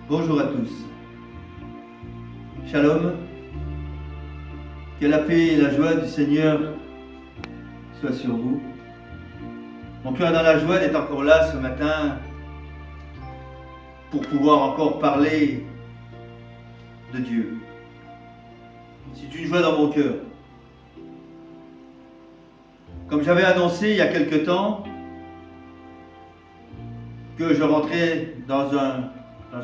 Bonjour à tous. Shalom. Que la paix et la joie du Seigneur soient sur vous. Mon cœur est dans la joie d'être encore là ce matin pour pouvoir encore parler de Dieu. C'est une joie dans mon cœur. Comme j'avais annoncé il y a quelque temps que je rentrais dans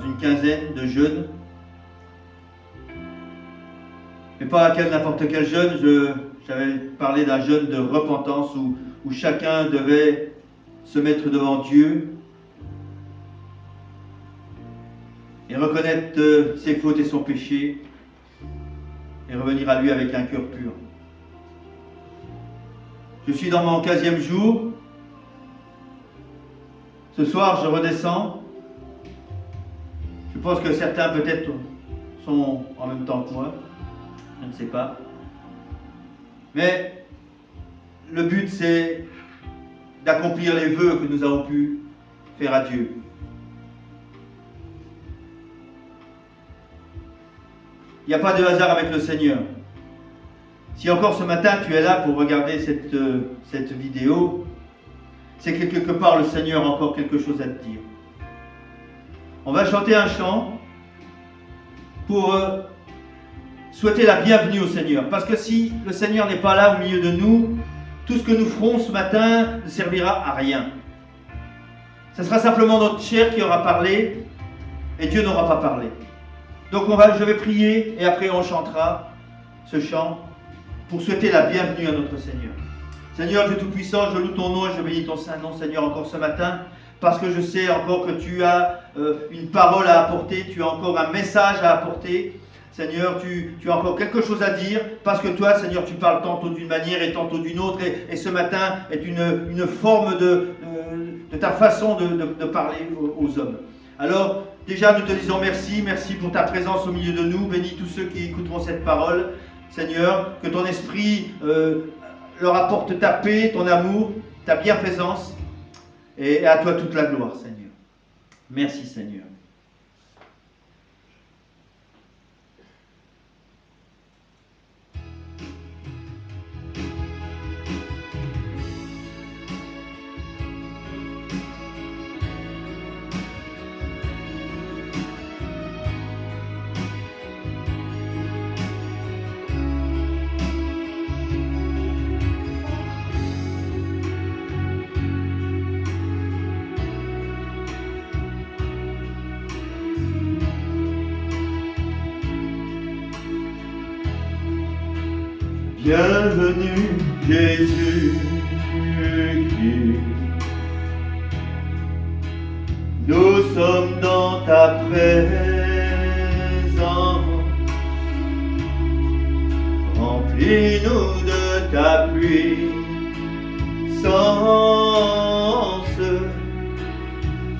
une quinzaine de jeûnes, mais pas n'importe quel jeûne, j'avais parlé d'un jeûne de repentance où chacun devait se mettre devant Dieu et reconnaître ses fautes et son péché et revenir à lui avec un cœur pur. Je suis dans mon 15e jour. Ce soir, je redescends. Je pense que certains peut-être sont en même temps que moi. Je ne sais pas. Mais le but, c'est d'accomplir les vœux que nous avons pu faire à Dieu. Il n'y a pas de hasard avec le Seigneur. Si encore ce matin tu es là pour regarder cette vidéo, c'est que quelque part le Seigneur a encore quelque chose à te dire. On va chanter un chant pour souhaiter la bienvenue au Seigneur. Parce que si le Seigneur n'est pas là au milieu de nous, tout ce que nous ferons ce matin ne servira à rien. Ce sera simplement notre chair qui aura parlé et Dieu n'aura pas parlé. Donc je vais prier et après on chantera ce chant pour souhaiter la bienvenue à notre Seigneur. Seigneur Dieu Tout-Puissant, je loue ton nom et je bénis ton Saint-Nom, Seigneur, encore ce matin, parce que je sais encore que tu as une parole à apporter, tu as encore un message à apporter. Seigneur, tu as encore quelque chose à dire, parce que toi, Seigneur, tu parles tantôt d'une manière et tantôt d'une autre, et ce matin est une forme de ta façon de parler aux hommes. Alors, déjà, nous te disons merci pour ta présence au milieu de nous. Bénis tous ceux qui écouteront cette parole. Seigneur, que ton esprit leur apporte ta paix, ton amour, ta bienfaisance, et à toi toute la gloire, Seigneur. Merci, Seigneur. Bienvenue Jésus-Christ, nous sommes dans ta présence, remplis-nous de ta puissance,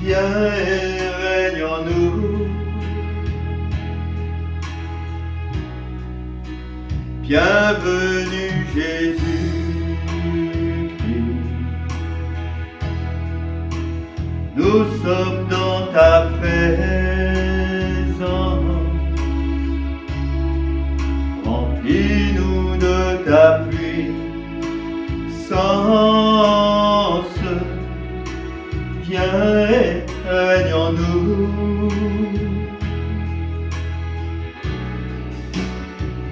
viens et règne en nous. Bienvenue Jésus-Christ, nous sommes dans ta présence, remplis-nous de ta puissance, viens et règne en nous.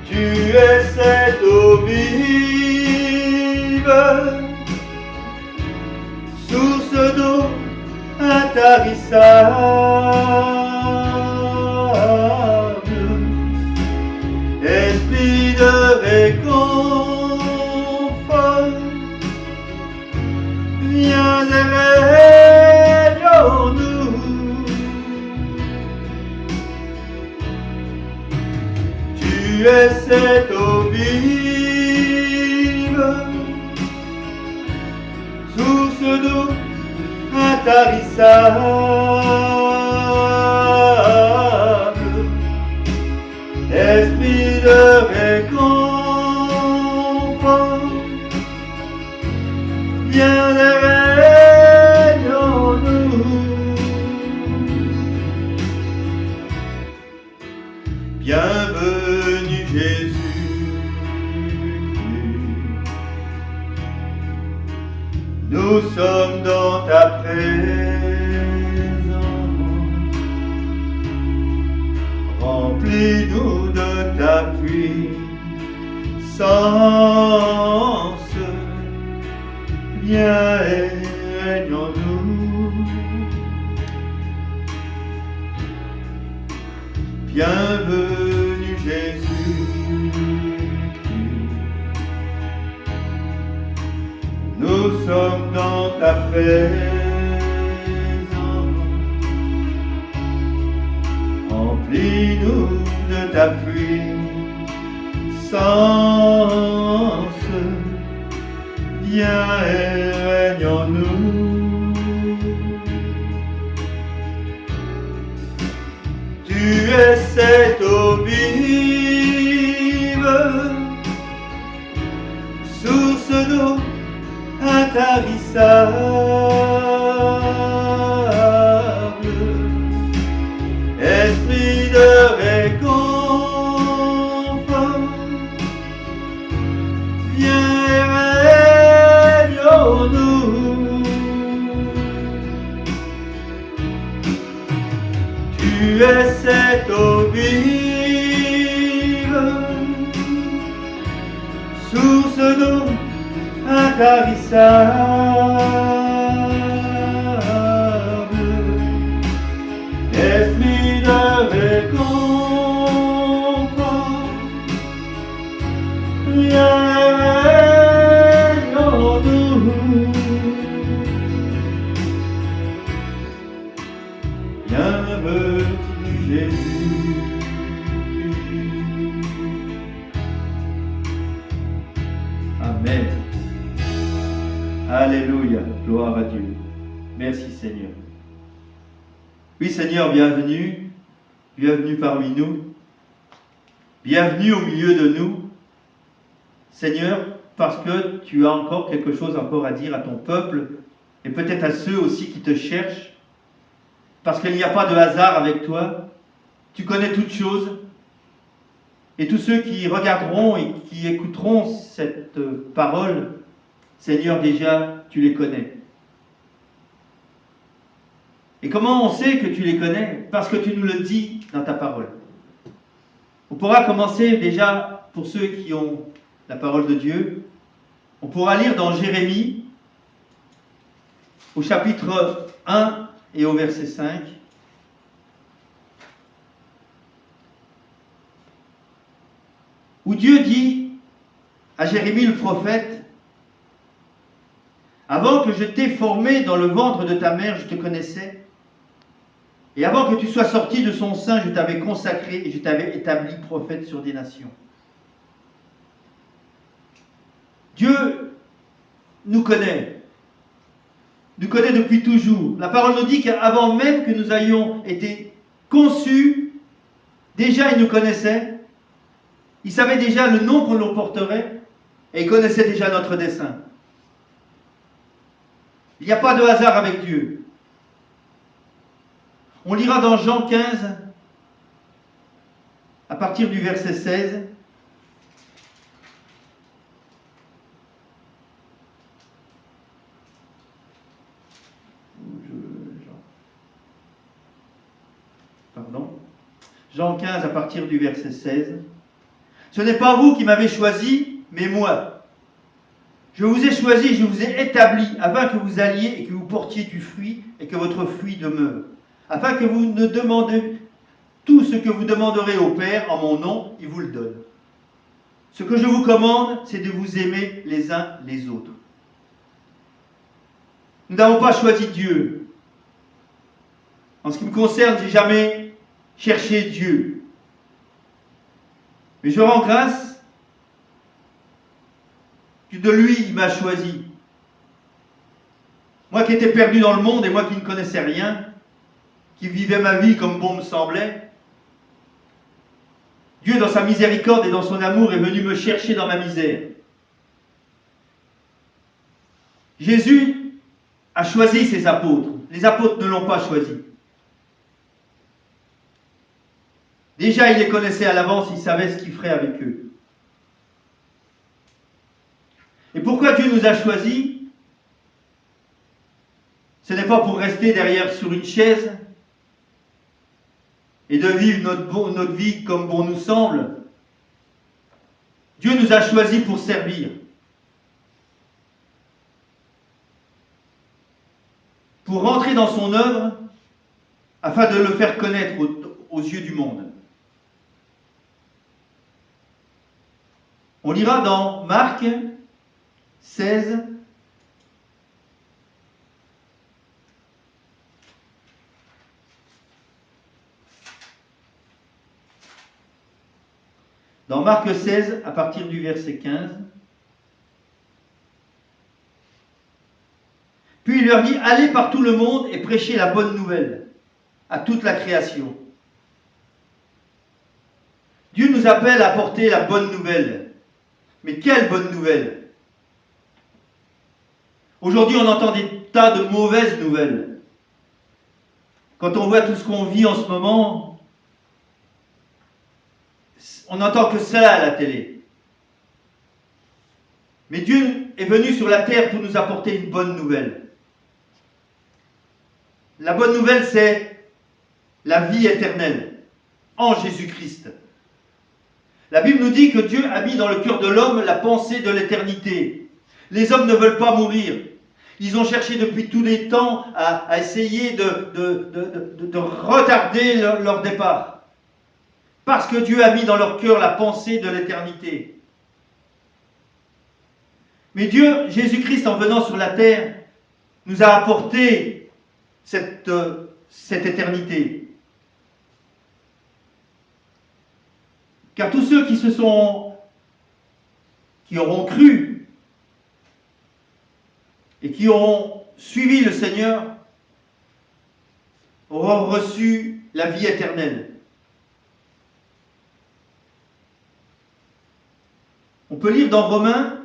Tu es cette eau vive, source d'eau intarissable, esprit de réconfort, viens et règne en nous. Tu es cette eau vive, source d'eau intarissable, esprit de réconfort, viens et règne en nous. Bienvenue Jésus, nous sommes dans ta présence, remplis-nous de ta puissance, viens et règne en nous. Tu es cette eau vive, source d'eau intarissable, esprit de réconfort, viens et règne en nous. Tu es cette eau vive, source d'eau intarissable, esprit de réconfort, viens et règne en nous. Bienvenue Jésus. Amen. Alléluia, gloire à Dieu. Merci Seigneur. Oui Seigneur, bienvenue. Bienvenue parmi nous. Bienvenue au milieu de nous. Seigneur, parce que tu as encore quelque chose encore à dire à ton peuple et peut-être à ceux aussi qui te cherchent. Parce qu'il n'y a pas de hasard avec toi. Tu connais toutes choses. Et tous ceux qui regarderont et qui écouteront cette parole, Seigneur, déjà, tu les connais. Et comment on sait que tu les connais? Parce que tu nous le dis dans ta parole. On pourra commencer déjà, pour ceux qui ont la parole de Dieu, on pourra lire dans Jérémie, au chapitre 1 et au verset 5. Où Dieu dit à Jérémie le prophète, « Avant que je t'ai formé dans le ventre de ta mère, je te connaissais. Et avant que tu sois sorti de son sein, je t'avais consacré et je t'avais établi prophète sur des nations. » Dieu nous connaît depuis toujours. La parole nous dit qu'avant même que nous ayons été conçus, déjà il nous connaissait. Il savait déjà le nom qu'on nous porterait et il connaissait déjà notre dessein. Il n'y a pas de hasard avec Dieu. On lira dans Jean 15, à partir du verset 16. Jean 15 à partir du verset 16. Ce n'est pas vous qui m'avez choisi, mais moi. Je vous ai choisi, je vous ai établi, afin que vous alliez et que vous portiez du fruit et que votre fruit demeure. Afin que vous ne demandez tout ce que vous demanderez au Père en mon nom, il vous le donne. Ce que je vous commande, c'est de vous aimer les uns les autres. Nous n'avons pas choisi Dieu. En ce qui me concerne, je n'ai jamais cherché Dieu. Mais je rends grâce que de lui, il m'a choisi. Moi qui étais perdu dans le monde et moi qui ne connaissais rien, qui vivais ma vie comme bon me semblait, Dieu, dans sa miséricorde et dans son amour, est venu me chercher dans ma misère. Jésus a choisi ses apôtres. Les apôtres ne l'ont pas choisi. Déjà, il les connaissait à l'avance, il savait ce qu'il ferait avec eux. Et pourquoi Dieu nous a choisis? Ce n'est pas pour rester derrière sur une chaise et de vivre notre vie comme bon nous semble. Dieu nous a choisis pour servir. Pour rentrer dans son œuvre afin de le faire connaître aux yeux du monde. On lira dans Marc 16, dans Marc 16, à partir du verset 15. Puis il leur dit, allez par tout le monde et prêchez la bonne nouvelle à toute la création. Dieu nous appelle à porter la bonne nouvelle. Mais quelle bonne nouvelle? Aujourd'hui, on entend des tas de mauvaises nouvelles. Quand on voit tout ce qu'on vit en ce moment, on n'entend que ça à la télé. Mais Dieu est venu sur la terre pour nous apporter une bonne nouvelle. La bonne nouvelle, c'est la vie éternelle en Jésus-Christ. La Bible nous dit que Dieu a mis dans le cœur de l'homme la pensée de l'éternité. Les hommes ne veulent pas mourir. Ils ont cherché depuis tous les temps à essayer de retarder leur départ. Parce que Dieu a mis dans leur cœur la pensée de l'éternité. Mais Dieu, Jésus-Christ, en venant sur la terre, nous a apporté cette éternité. Car tous ceux qui auront cru et qui auront suivi le Seigneur auront reçu la vie éternelle. On peut lire dans Romains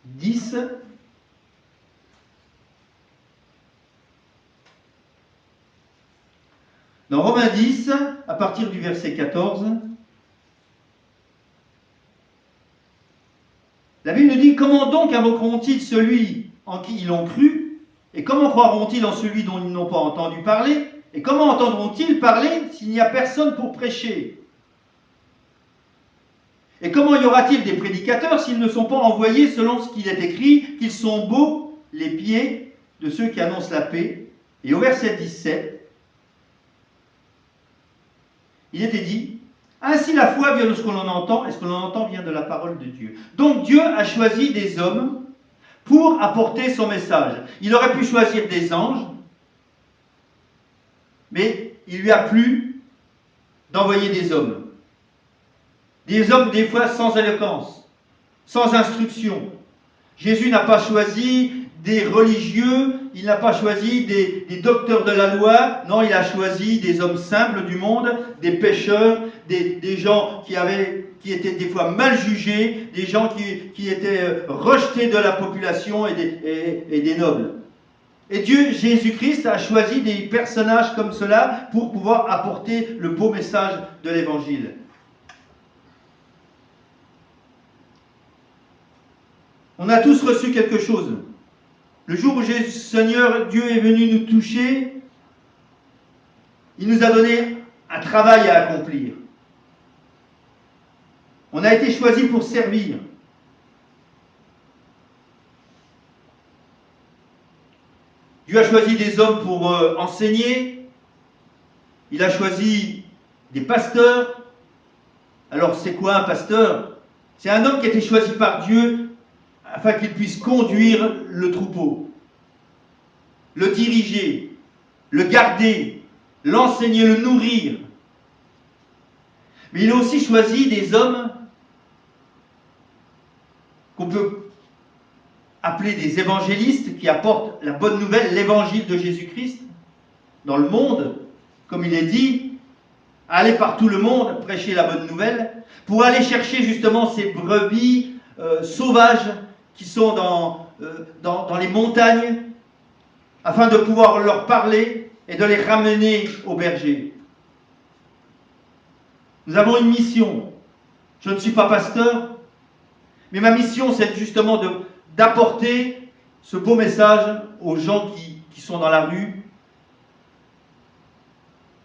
10, dans Romains 10, à partir du verset 14, la Bible nous dit, comment donc invoqueront-ils celui en qui ils ont cru? Et comment croiront-ils en celui dont ils n'ont pas entendu parler? Et comment entendront-ils parler s'il n'y a personne pour prêcher? Et comment y aura-t-il des prédicateurs s'ils ne sont pas envoyés selon ce qu'il est écrit, qu'ils sont beaux les pieds de ceux qui annoncent la paix? Et au verset 17, il était dit, ainsi la foi vient de ce que l'on entend, et ce que l'on entend vient de la parole de Dieu. Donc Dieu a choisi des hommes pour apporter son message. Il aurait pu choisir des anges, mais il lui a plu d'envoyer des hommes. Des hommes des fois sans éloquence, sans instruction. Jésus n'a pas choisi des religieux, il n'a pas choisi des docteurs de la loi, non, il a choisi des hommes simples du monde, des pécheurs, des gens qui étaient des fois mal jugés, des gens qui étaient rejetés de la population et des nobles. Et Dieu, Jésus-Christ, a choisi des personnages comme cela pour pouvoir apporter le beau message de l'Évangile. On a tous reçu quelque chose. Le jour où Seigneur Dieu est venu nous toucher, il nous a donné un travail à accomplir. On a été choisi pour servir. Dieu a choisi des hommes pour enseigner. Il a choisi des pasteurs. Alors c'est quoi un pasteur? C'est un homme qui a été choisi par Dieu afin qu'il puisse conduire le troupeau, le diriger, le garder, l'enseigner, le nourrir. Mais il a aussi choisi des hommes qu'on peut appeler des évangélistes qui apportent la bonne nouvelle, l'évangile de Jésus-Christ dans le monde, comme il est dit, aller par tout le monde, prêcher la bonne nouvelle, pour aller chercher justement ces brebis sauvages qui sont dans les montagnes, afin de pouvoir leur parler et de les ramener au berger. Nous avons une mission. Je ne suis pas pasteur, mais ma mission, c'est justement d'apporter ce beau message aux gens qui sont dans la rue,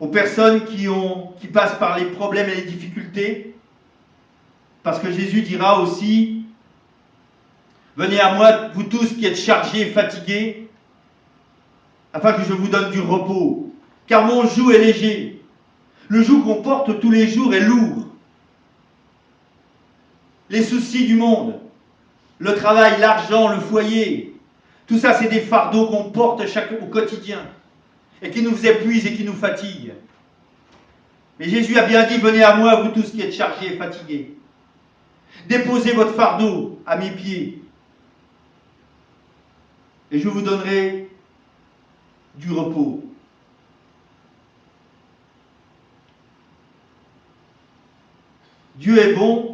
aux personnes qui passent par les problèmes et les difficultés, parce que Jésus dira aussi, venez à moi, vous tous qui êtes chargés et fatigués, afin que je vous donne du repos. Car mon joug est léger. Le joug qu'on porte tous les jours est lourd. les soucis du monde, le travail, l'argent, le foyer. Tout ça, c'est des fardeaux qu'on porte au quotidien et qui nous épuisent et qui nous fatiguent. Mais Jésus a bien dit, venez à moi, vous tous qui êtes chargés et fatigués. Déposez votre fardeau à mes pieds et je vous donnerai du repos. Dieu est bon.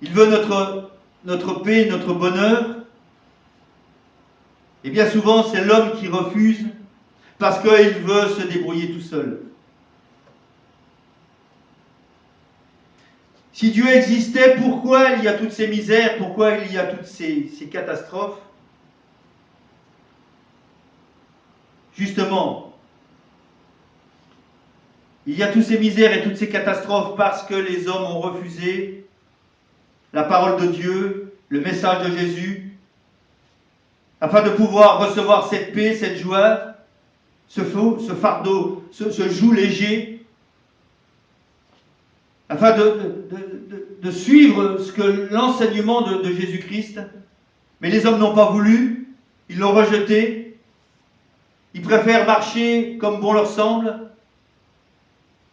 Il veut notre paix, notre bonheur. Et bien souvent, c'est l'homme qui refuse parce qu'il veut se débrouiller tout seul. Si Dieu existait, pourquoi il y a toutes ces misères? Pourquoi il y a toutes ces catastrophes? Justement, il y a toutes ces misères et toutes ces catastrophes parce que les hommes ont refusé la parole de Dieu, le message de Jésus, afin de pouvoir recevoir cette paix, cette joie, ce fardeau, ce joug léger, afin de suivre l'enseignement de Jésus-Christ. Mais les hommes n'ont pas voulu, ils l'ont rejeté, ils préfèrent marcher comme bon leur semble,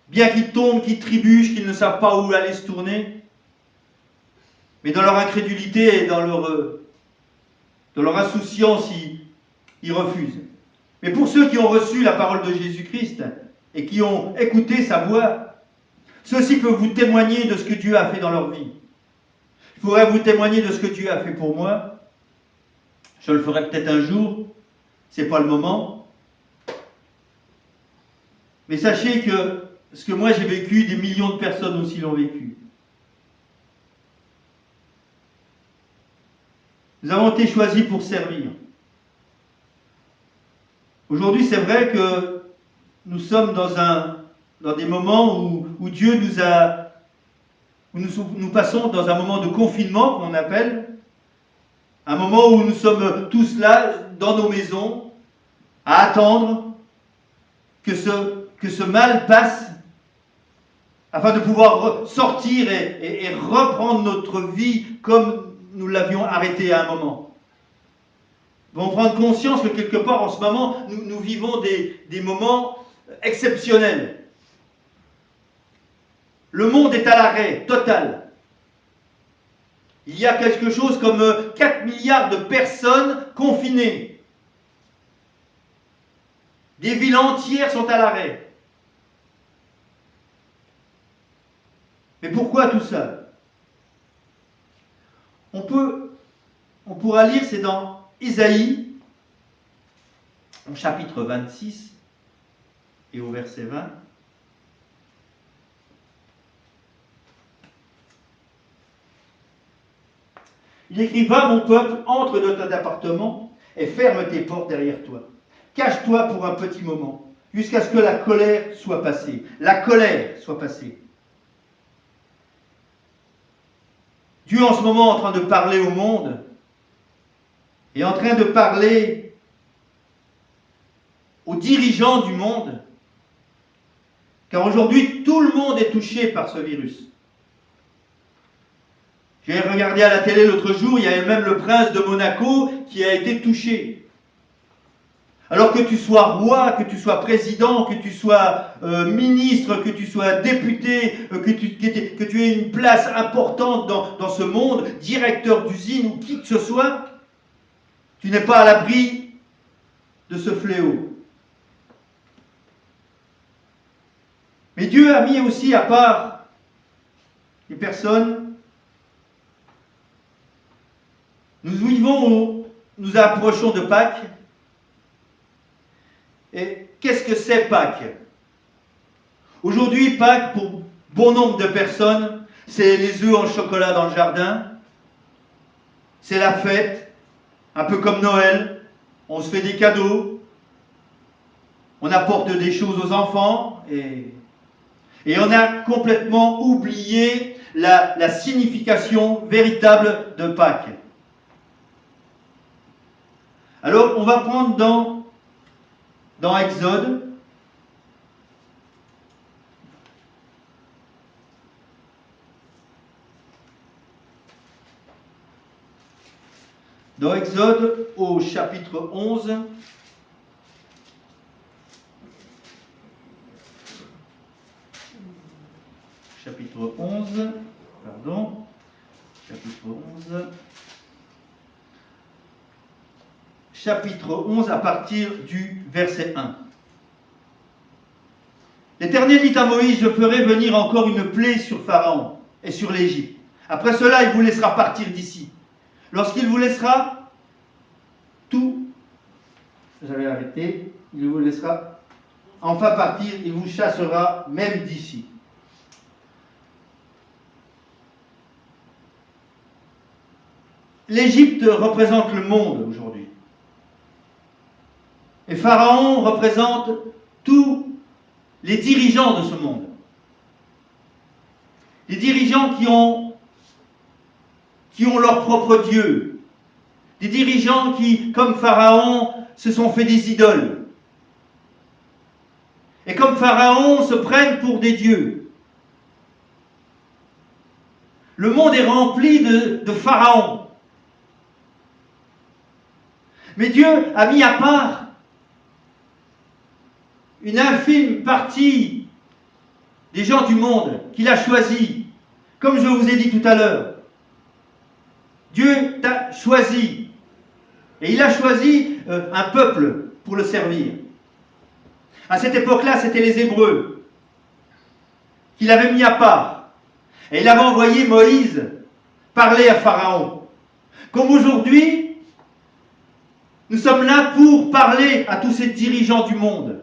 bien qu'ils tombent, qu'ils trébuchent, qu'ils ne savent pas où aller se tourner. Mais dans leur incrédulité et dans leur insouciance, ils refusent. Mais pour ceux qui ont reçu la parole de Jésus-Christ et qui ont écouté sa voix, ceux-ci peuvent vous témoigner de ce que Dieu a fait dans leur vie. Je pourrais vous témoigner de ce que Dieu a fait pour moi. Je le ferai peut-être un jour, ce n'est pas le moment. Mais sachez que ce que moi j'ai vécu, des millions de personnes aussi l'ont vécu. Nous avons été choisis pour servir. Aujourd'hui, c'est vrai que nous sommes dans des moments où Dieu nous passons dans un moment de confinement qu'on appelle, un moment où nous sommes tous là, dans nos maisons, à attendre que ce mal passe, afin de pouvoir sortir et reprendre notre vie comme nous l'avions arrêté à un moment. Nous devons prendre conscience que quelque part en ce moment, nous vivons des moments exceptionnels. Le monde est à l'arrêt total. Il y a quelque chose comme 4 milliards de personnes confinées. Des villes entières sont à l'arrêt. Mais pourquoi tout ça? On pourra lire, c'est dans Isaïe, au chapitre 26 et au verset 20. Il écrit, va mon peuple, entre dans ton appartement et ferme tes portes derrière toi. Cache-toi pour un petit moment, jusqu'à ce que la colère soit passée. La colère soit passée. Dieu en ce moment est en train de parler au monde, est en train de parler aux dirigeants du monde, car aujourd'hui tout le monde est touché par ce virus. J'ai regardé à la télé l'autre jour, il y avait même le prince de Monaco qui a été touché. Alors que tu sois roi, que tu sois président, que tu sois ministre, que tu sois député, que tu aies une place importante dans ce monde, directeur d'usine ou qui que ce soit, tu n'es pas à l'abri de ce fléau. Mais Dieu a mis aussi à part les personnes. Nous approchons de Pâques. Et qu'est-ce que c'est Pâques? Aujourd'hui, Pâques, pour bon nombre de personnes, c'est les œufs en chocolat dans le jardin, c'est la fête, un peu comme Noël, on se fait des cadeaux, on apporte des choses aux enfants, et on a complètement oublié la signification véritable de Pâques. Alors, on va prendre dans Exode, Dans Exode, au chapitre 11, chapitre 11, chapitre 11 à partir du verset 1. L'Éternel dit à Moïse, je ferai venir encore une plaie sur Pharaon et sur l'Égypte. Après cela, il vous laissera partir d'ici. Lorsqu'il vous laissera tout, j'avais arrêté, il vous laissera enfin partir, il vous chassera même d'ici. L'Égypte représente le monde aujourd'hui. Et Pharaon représente tous les dirigeants de ce monde. Les dirigeants qui ont leur propre Dieu. Des dirigeants qui, comme Pharaon, se sont fait des idoles. Et comme Pharaon, se prennent pour des dieux. Le monde est rempli de Pharaons. Mais Dieu a mis à part une infime partie des gens du monde qu'il a choisi. Comme je vous ai dit tout à l'heure, Dieu t'a choisi. Et il a choisi un peuple pour le servir. À cette époque-là, c'était les Hébreux qu'il avait mis à part. Et il avait envoyé Moïse parler à Pharaon. Comme aujourd'hui, nous sommes là pour parler à tous ces dirigeants du monde.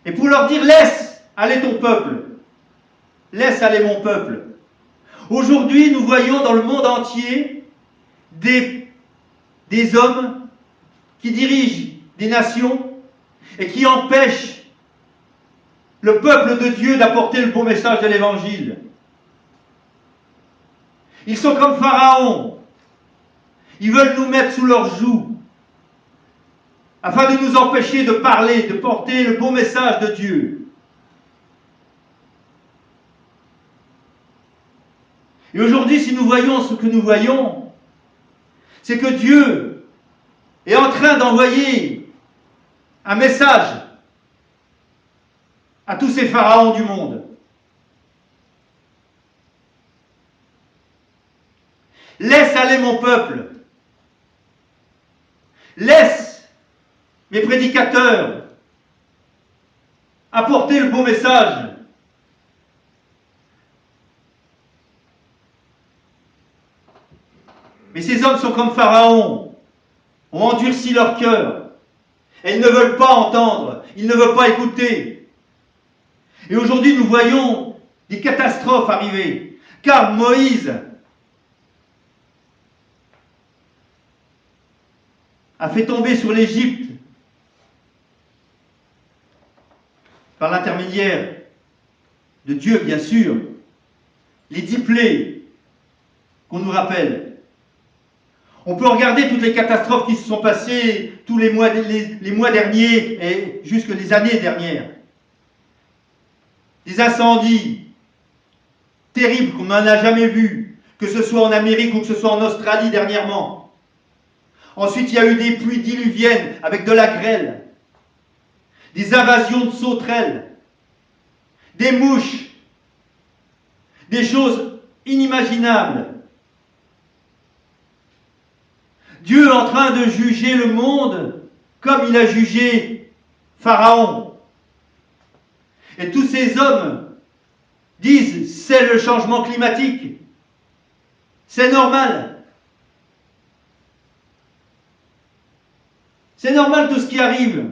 Et pour leur dire, laisse aller ton peuple. Laisse aller mon peuple. Aujourd'hui, nous voyons dans le monde entier des hommes qui dirigent des nations et qui empêchent le peuple de Dieu d'apporter le beau message de l'Évangile. Ils sont comme Pharaon. Ils veulent nous mettre sous leur joug afin de nous empêcher de parler, de porter le beau message de Dieu. Et aujourd'hui, si nous voyons ce que nous voyons, c'est que Dieu est en train d'envoyer un message à tous ces pharaons du monde. Laisse aller mon peuple. Laisse mes prédicateurs apporter le beau message. Mais ces hommes sont comme Pharaon, ont endurci leur cœur. Et ils ne veulent pas entendre, ils ne veulent pas écouter. Et aujourd'hui, nous voyons des catastrophes arriver. Car Moïse a fait tomber sur l'Égypte, par l'intermédiaire de Dieu, bien sûr, les 10 plaies qu'on nous rappelle. On peut regarder toutes les catastrophes qui se sont passées tous les mois derniers et jusque les années dernières. Des incendies terribles qu'on n'en a jamais vus, que ce soit en Amérique ou que ce soit en Australie dernièrement. Ensuite, il y a eu des pluies diluviennes avec de la grêle, des invasions de sauterelles, des mouches, des choses inimaginables. Dieu est en train de juger le monde comme il a jugé Pharaon. Et tous ces hommes disent, c'est le changement climatique. C'est normal. C'est normal tout ce qui arrive.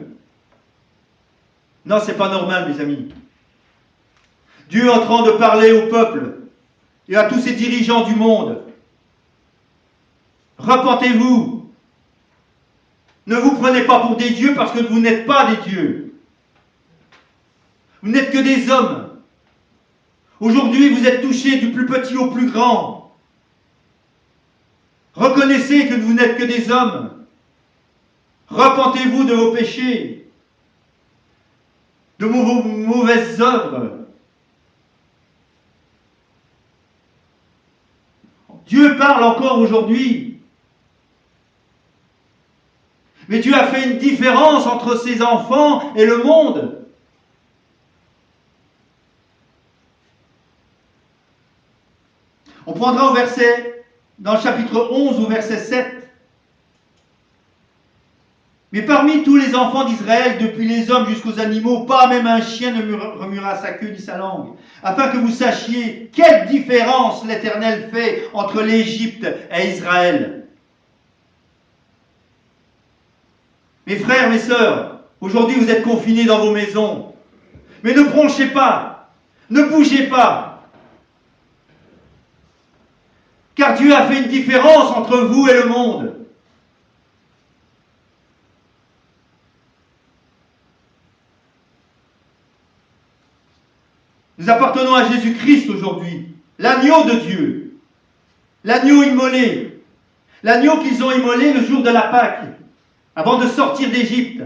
Non, c'est pas normal, mes amis. Dieu est en train de parler au peuple et à tous ces dirigeants du monde. Repentez-vous. Ne vous prenez pas pour des dieux parce que vous n'êtes pas des dieux. Vous n'êtes que des hommes. Aujourd'hui, vous êtes touchés du plus petit au plus grand. Reconnaissez que vous n'êtes que des hommes. Repentez-vous de vos péchés, de vos mauvaises œuvres. Dieu parle encore aujourd'hui. Mais Dieu a fait une différence entre ses enfants et le monde. On prendra au verset, dans le chapitre 11, au verset 7. Mais parmi tous les enfants d'Israël, depuis les hommes jusqu'aux animaux, pas même un chien ne remuera sa queue ni sa langue, afin que vous sachiez quelle différence l'Éternel fait entre l'Égypte et Israël. Mes frères, mes sœurs, aujourd'hui vous êtes confinés dans vos maisons, mais ne bronchez pas, ne bougez pas, car Dieu a fait une différence entre vous et le monde. Nous appartenons à Jésus-Christ aujourd'hui, l'agneau de Dieu, l'agneau immolé, l'agneau qu'ils ont immolé le jour de la Pâque, avant de sortir d'Égypte.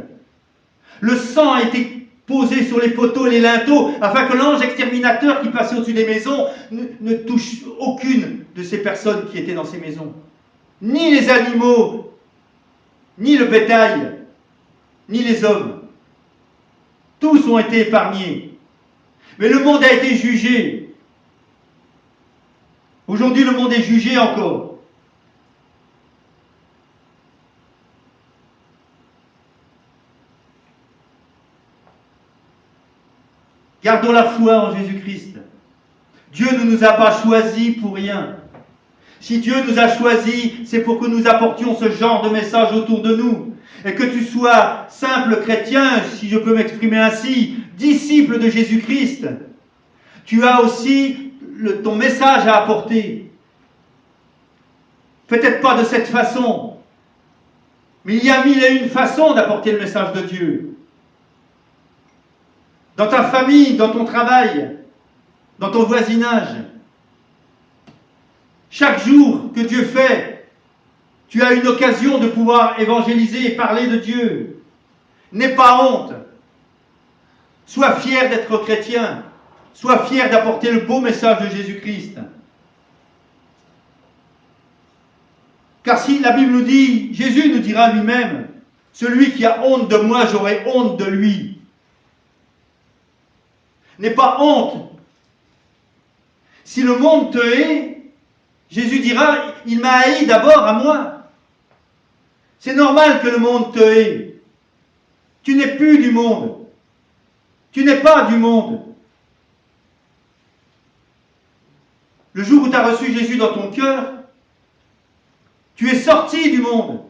Le sang a été posé sur les poteaux et les linteaux, afin que l'ange exterminateur qui passait au-dessus des maisons ne touche aucune de ces personnes qui étaient dans ces maisons. Ni les animaux, ni le bétail, ni les hommes. Tous ont été épargnés. Mais le monde a été jugé. Aujourd'hui, le monde est jugé encore. Gardons la foi en Jésus-Christ. Dieu ne nous a pas choisis pour rien. Si Dieu nous a choisis, c'est pour que nous apportions ce genre de message autour de nous. Et que tu sois simple chrétien, si je peux m'exprimer ainsi, disciple de Jésus-Christ, tu as aussi ton message à apporter. Peut-être pas de cette façon, mais il y a 1001 façons d'apporter le message de Dieu. Dans ta famille, dans ton travail, dans ton voisinage. Chaque jour que Dieu fait, tu as une occasion de pouvoir évangéliser et parler de Dieu. N'aie pas honte. Sois fier d'être chrétien. Sois fier d'apporter le beau message de Jésus-Christ. Car si la Bible nous dit, Jésus nous dira lui-même, celui qui a honte de moi, j'aurai honte de lui. N'aie pas honte. Si le monde te hait, Jésus dira, il m'a haï d'abord à moi. C'est normal que le monde te hait. Tu n'es plus du monde. Tu n'es pas du monde. Le jour où tu as reçu Jésus dans ton cœur, tu es sorti du monde.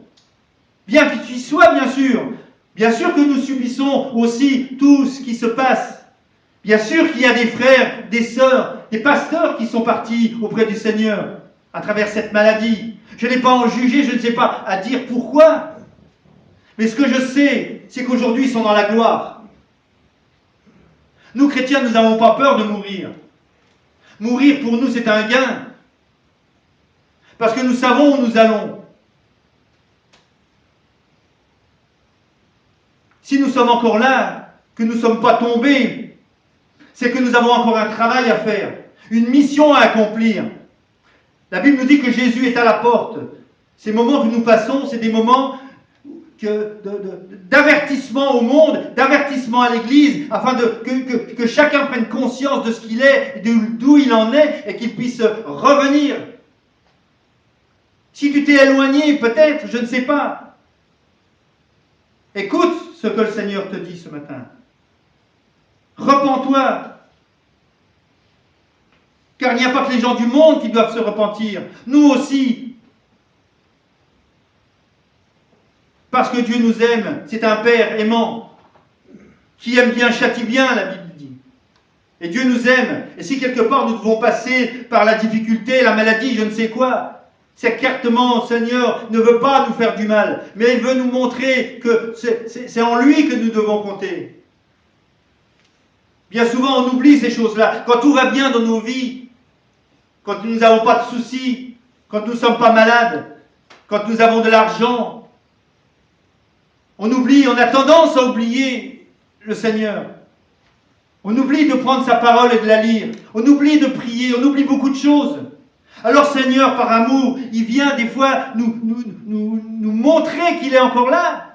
Bien que tu y sois, bien sûr. Bien sûr que nous subissons aussi tout ce qui se passe. Bien sûr qu'il y a des frères, des sœurs, des pasteurs qui sont partis auprès du Seigneur à travers cette maladie. Je n'ai pas à en juger, je ne sais pas à dire pourquoi. Mais ce que je sais, c'est qu'aujourd'hui, ils sont dans la gloire. Nous, chrétiens, nous n'avons pas peur de mourir. Mourir, pour nous, c'est un gain. Parce que nous savons où nous allons. Si nous sommes encore là, que nous ne sommes pas tombés, c'est que nous avons encore un travail à faire, une mission à accomplir. La Bible nous dit que Jésus est à la porte. Ces moments que nous passons, c'est des moments d'avertissement au monde, d'avertissement à l'Église, afin que chacun prenne conscience de ce qu'il est, d'où il en est, et qu'il puisse revenir. Si tu t'es éloigné, peut-être, je ne sais pas. Écoute ce que le Seigneur te dit ce matin. Repens-toi. Car il n'y a pas que les gens du monde qui doivent se repentir. Nous aussi. Parce que Dieu nous aime. C'est un Père aimant. Qui aime bien, châtie bien, la Bible dit. Et Dieu nous aime. Et si quelque part nous devons passer par la difficulté, la maladie, je ne sais quoi, c'est qu'actement, Seigneur ne veut pas nous faire du mal. Mais il veut nous montrer que c'est en lui que nous devons compter. Bien souvent, on oublie ces choses-là. Quand tout va bien dans nos vies, quand nous n'avons pas de soucis, quand nous ne sommes pas malades, quand nous avons de l'argent, on oublie, on a tendance à oublier le Seigneur. On oublie de prendre sa parole et de la lire. On oublie de prier, on oublie beaucoup de choses. Alors Seigneur, par amour, il vient des fois nous montrer qu'il est encore là.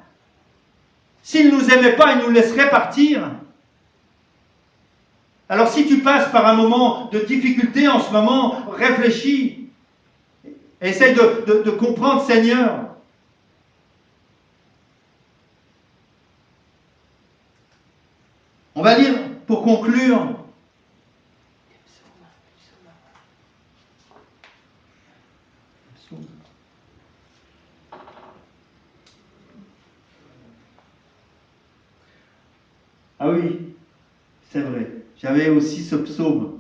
S'il ne nous aimait pas, il nous laisserait partir. Alors si tu passes par un moment de difficulté en ce moment, réfléchis. Essaye de comprendre, Seigneur. On va lire, pour conclure, ah oui, c'est vrai, j'avais aussi ce psaume.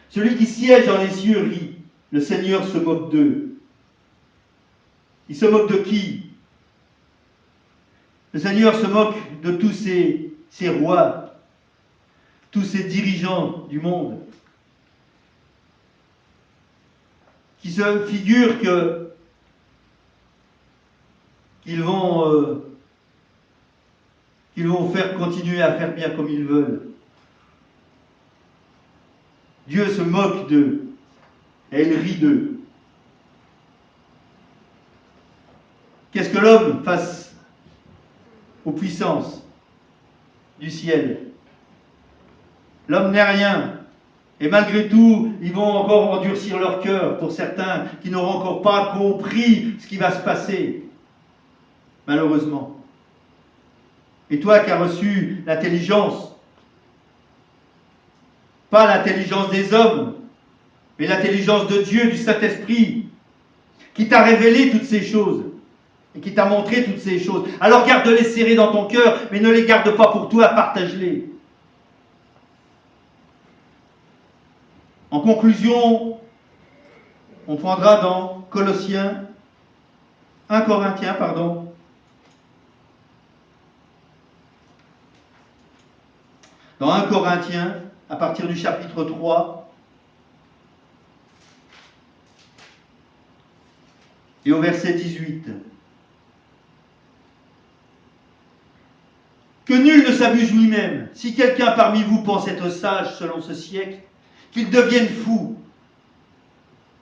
Celui qui siège dans les cieux rit, le Seigneur se moque d'eux. Il se moque de qui? Le Seigneur se moque de tous ces rois, tous ces dirigeants du monde, qui se figurent qu'ils vont faire continuer à faire bien comme ils veulent. Dieu se moque d'eux et il rit d'eux. Qu'est-ce que l'homme face aux puissances du ciel? L'homme n'est rien. Et malgré tout, ils vont encore endurcir leur cœur pour certains qui n'auront encore pas compris ce qui va se passer. Malheureusement. Et toi qui as reçu l'intelligence, pas l'intelligence des hommes, mais l'intelligence de Dieu, du Saint-Esprit, qui t'a révélé toutes ces choses et qui t'a montré toutes ces choses. Alors garde-les serrées dans ton cœur, mais ne les garde pas pour toi, partage-les. En conclusion, on prendra dans Colossiens, 1 Corinthiens, pardon. Dans 1 Corinthiens, à partir du chapitre 3, et au verset 18. Que nul ne s'abuse lui-même. Si quelqu'un parmi vous pense être sage selon ce siècle, qu'il devienne fou,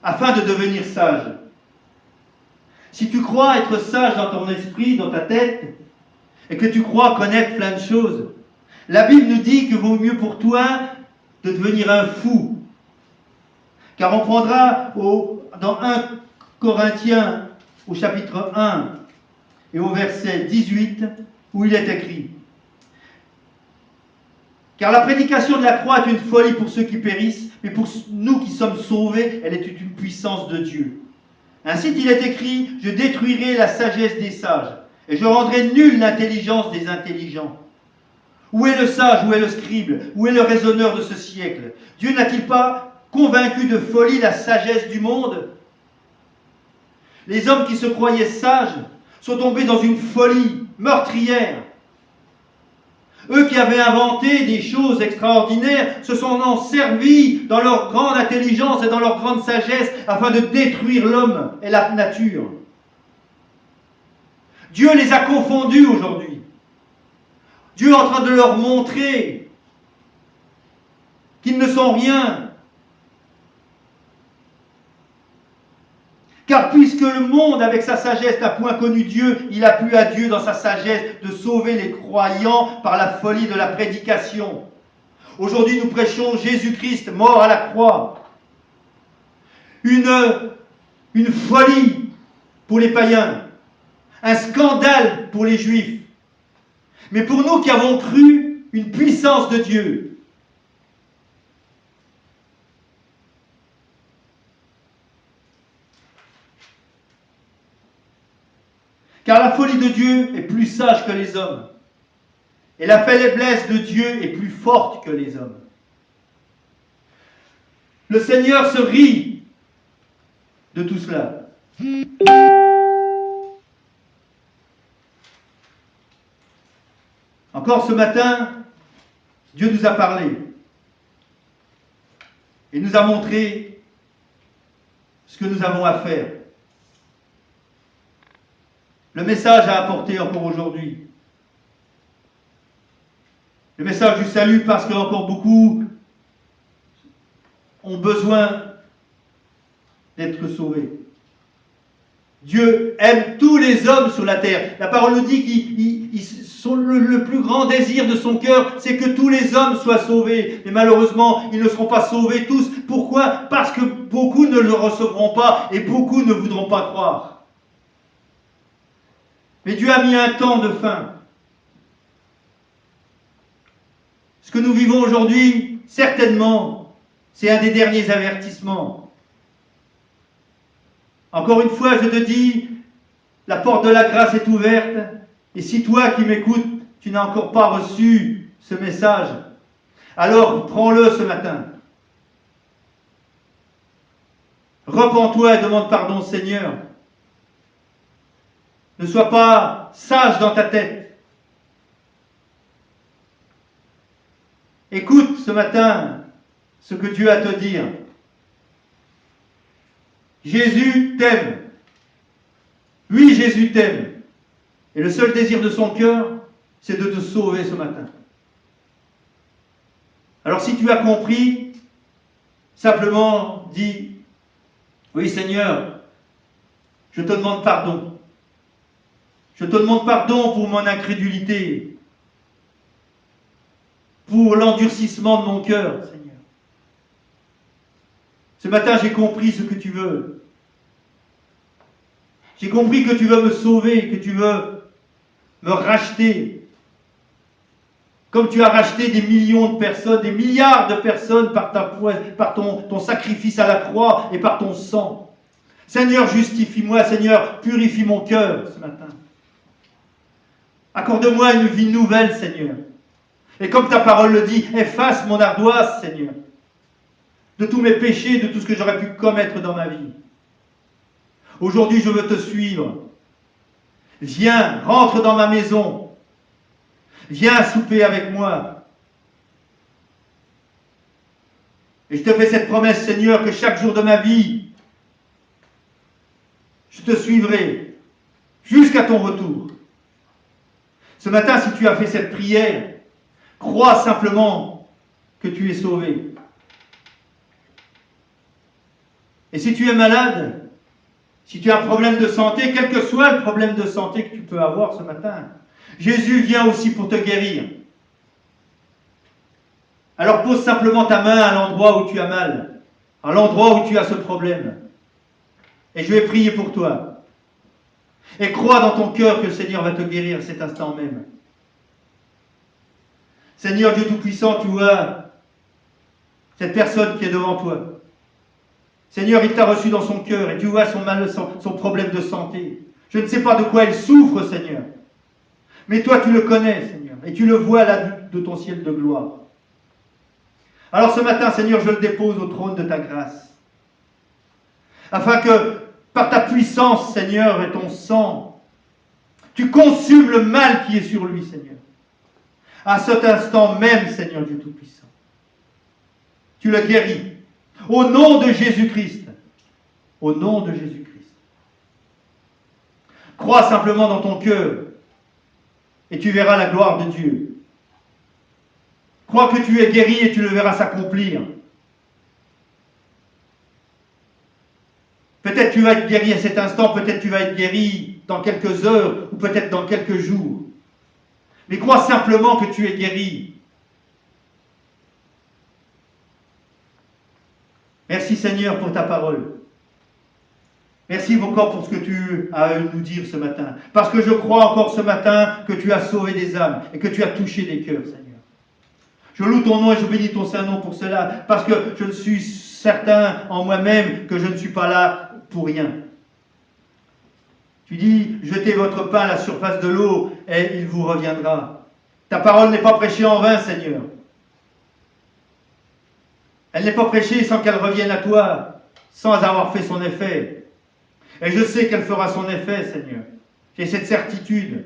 afin de devenir sage. Si tu crois être sage dans ton esprit, dans ta tête, et que tu crois connaître plein de choses, la Bible nous dit que vaut mieux pour toi de devenir un fou. Car on prendra dans 1 Corinthiens, au chapitre 1 et au verset 18, où il est écrit: car la prédication de la croix est une folie pour ceux qui périssent, mais pour nous qui sommes sauvés, elle est une puissance de Dieu. Ainsi il est écrit: je détruirai la sagesse des sages, et je rendrai nulle l'intelligence des intelligents. Où est le sage, où est le scribe, où est le raisonneur de ce siècle? Dieu n'a-t-il pas convaincu de folie la sagesse du monde? Les hommes qui se croyaient sages sont tombés dans une folie meurtrière. Eux qui avaient inventé des choses extraordinaires se sont en servis dans leur grande intelligence et dans leur grande sagesse afin de détruire l'homme et la nature. Dieu les a confondus aujourd'hui. Dieu est en train de leur montrer qu'ils ne sont rien. Car puisque le monde, avec sa sagesse, n'a point connu Dieu, il a plu à Dieu dans sa sagesse de sauver les croyants par la folie de la prédication. Aujourd'hui, nous prêchons Jésus-Christ mort à la croix. Une folie pour les païens. Un scandale pour les juifs. Mais pour nous qui avons cru, une puissance de Dieu. Car la folie de Dieu est plus sage que les hommes. Et la faiblesse de Dieu est plus forte que les hommes. Le Seigneur se rit de tout cela. Encore ce matin, Dieu nous a parlé. Et nous a montré ce que nous avons à faire. Le message à apporter encore aujourd'hui. Le message du salut, parce que encore beaucoup ont besoin d'être sauvés. Dieu aime tous les hommes sur la terre. La parole nous dit le plus grand désir de son cœur, c'est que tous les hommes soient sauvés. Mais malheureusement, ils ne seront pas sauvés tous. Pourquoi? Parce que beaucoup ne le recevront pas et beaucoup ne voudront pas croire. Mais Dieu a mis un temps de fin. Ce que nous vivons aujourd'hui, certainement, c'est un des derniers avertissements. Encore une fois, je te dis, la porte de la grâce est ouverte, et si toi qui m'écoutes, tu n'as encore pas reçu ce message, alors prends-le ce matin. Repens-toi et demande pardon au Seigneur. Ne sois pas sage dans ta tête. Écoute ce matin ce que Dieu a à te dire. Jésus t'aime. Oui, Jésus t'aime. Et le seul désir de son cœur, c'est de te sauver ce matin. Alors si tu as compris, simplement dis, oui Seigneur, je te demande pardon. Je te demande pardon pour mon incrédulité, pour l'endurcissement de mon cœur, Seigneur. Ce matin, j'ai compris ce que tu veux. J'ai compris que tu veux me sauver, que tu veux me racheter. Comme tu as racheté des millions de personnes, des milliards de personnes par ton sacrifice à la croix et par ton sang. Seigneur, justifie-moi, Seigneur, purifie mon cœur ce matin. Accorde-moi une vie nouvelle, Seigneur. Et comme ta parole le dit, efface mon ardoise, Seigneur, de tous mes péchés, de tout ce que j'aurais pu commettre dans ma vie. Aujourd'hui, je veux te suivre. Viens, rentre dans ma maison. Viens souper avec moi. Et je te fais cette promesse, Seigneur, que chaque jour de ma vie, je te suivrai jusqu'à ton retour. Ce matin, si tu as fait cette prière, crois simplement que tu es sauvé. Et si tu es malade, si tu as un problème de santé, quel que soit le problème de santé que tu peux avoir ce matin, Jésus vient aussi pour te guérir. Alors pose simplement ta main à l'endroit où tu as mal, à l'endroit où tu as ce problème. Et je vais prier pour toi. Et crois dans ton cœur que le Seigneur va te guérir cet instant même. Seigneur Dieu Tout-Puissant, tu vois cette personne qui est devant toi. Seigneur, il t'a reçu dans son cœur et tu vois son problème de santé. Je ne sais pas de quoi il souffre, Seigneur. Mais toi, tu le connais, Seigneur, et tu le vois là de ton ciel de gloire. Alors ce matin, Seigneur, je le dépose au trône de ta grâce. Afin que, par ta puissance, Seigneur, et ton sang, tu consumes le mal qui est sur lui, Seigneur. À cet instant même, Seigneur Dieu Tout-Puissant, tu le guéris. Au nom de Jésus-Christ. Au nom de Jésus-Christ. Crois simplement dans ton cœur et tu verras la gloire de Dieu. Crois que tu es guéri et tu le verras s'accomplir. Peut-être tu vas être guéri à cet instant, peut-être tu vas être guéri dans quelques heures ou peut-être dans quelques jours. Mais crois simplement que tu es guéri. Merci Seigneur pour ta parole. Merci encore pour ce que tu as à nous dire ce matin. Parce que je crois encore ce matin que tu as sauvé des âmes et que tu as touché des cœurs, Seigneur. Je loue ton nom et je bénis ton Saint-Nom pour cela, parce que je ne suis certain en moi-même que je ne suis pas là pour rien. Tu dis, jetez votre pain à la surface de l'eau et il vous reviendra. Ta parole n'est pas prêchée en vain, Seigneur. Elle n'est pas prêchée sans qu'elle revienne à toi, sans avoir fait son effet. Et je sais qu'elle fera son effet, Seigneur. J'ai cette certitude.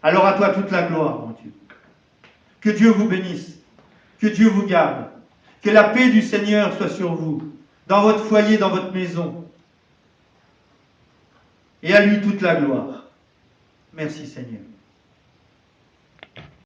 Alors à toi toute la gloire, mon Dieu. Que Dieu vous bénisse. Que Dieu vous garde. Que la paix du Seigneur soit sur vous, dans votre foyer, dans votre maison. Et à lui toute la gloire. Merci, Seigneur.